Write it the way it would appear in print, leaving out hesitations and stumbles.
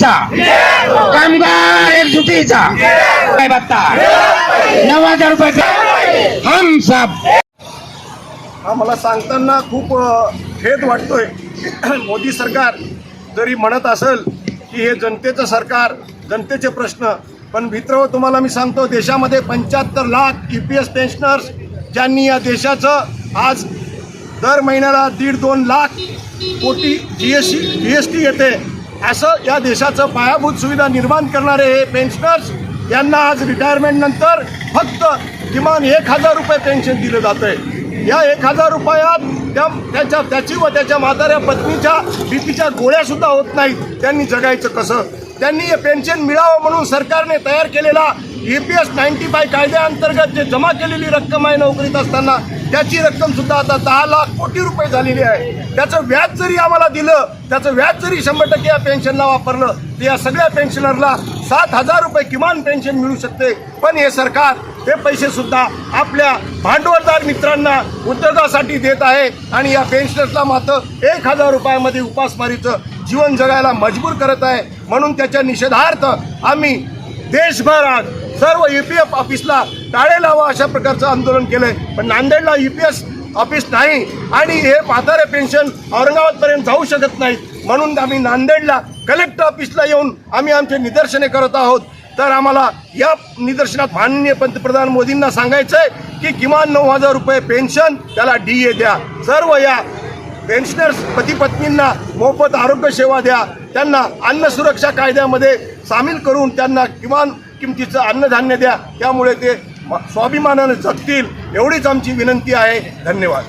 एकजुटीचा, कामगार एकजुटीचा काय भत्ता 9,000 रुपये हम सब। मला सांगताना खूप खेद वाटतोय। मोदी सरकार जरी म्हणत असेल की हे जनतेचं सरकार, जनतेचे प्रश्न, पण मित्र तुम्हाला मी सांगतो, देशामध्ये 75 लाख EPS पेन्शनर्स ज्यांनी या देशाचं आज दर महिन्याला 1.5-2 लाख कोटी GST येते, असं या देशाचं पायाभूत सुविधा निर्माण करणारे हे पेन्शनर्स यांना आज रिटायरमेंट नंतर फक्त किमान 1,000 रुपये पेन्शन दिलं जातं आहे। या 1,000 रुपयात त्याची व त्याच्या म्हाताऱ्या पत्नीच्या बीपीच्या गोळ्यासुद्धा होत नाहीत। त्यांनी जगायचं कसं? त्यांनी हे पेन्शन मिळावं म्हणून सरकारने तयार केलेला EPS 95 कायद्याअंतर्गत जे जमा केलेली रक्कम आहे नोकरीत असताना, त्याची रक्कमसुद्धा आता 10 लाख कोटी रुपये झालेली आहे। त्याचं व्याज जरी आम्हाला दिलं, त्याचं व्याज जरी 100% या पेन्शनला वापरलं, तर या सगळ्या पेन्शनरला 7,000 रुपये किमान पेन्शन मिळू शकते। पण हे सरकार ते पैसेसुद्धा आपल्या भांडवलदार मित्रांना उद्योगासाठी देत आहे आणि या पेन्शनर्सला मात्र 1,000 रुपयामध्ये उपासमारीचं जीवन जगायला मजबूर करत आहे। म्हणून त्याच्या निषेधार्थ आम्ही देशभर आज सर्व EPF ऑफिसला टाळे लावा अशा प्रकारचं आंदोलन केलंय। पण नांदेडला EPS ऑफिस नाही आणि हे म्हातारे पेन्शन औरंगाबादपर्यंत जाऊ शकत नाहीत, म्हणून आम्ही नांदेडला कलेक्टर ऑफिसला येऊन आम्ही आमचे निदर्शने करत आहोत। तर आम्हाला या निदर्शनात माननीय पंतप्रधान मोदींना सांगायचं आहे की किमान 9,000 रुपये पेन्शन, त्याला DA द्या। सर्व या पेन्शनर्स पती पत्नींना मोफत आरोग्य सेवा द्या, त्यांना अन्न सुरक्षा कायद्यामध्ये सामील करून त्यांना किमान किमतीचं अन्नधान्य द्या, त्यामुळे ते स्वाभिमानाने जगतील, एवढीच आमची विनंती आहे। धन्यवाद।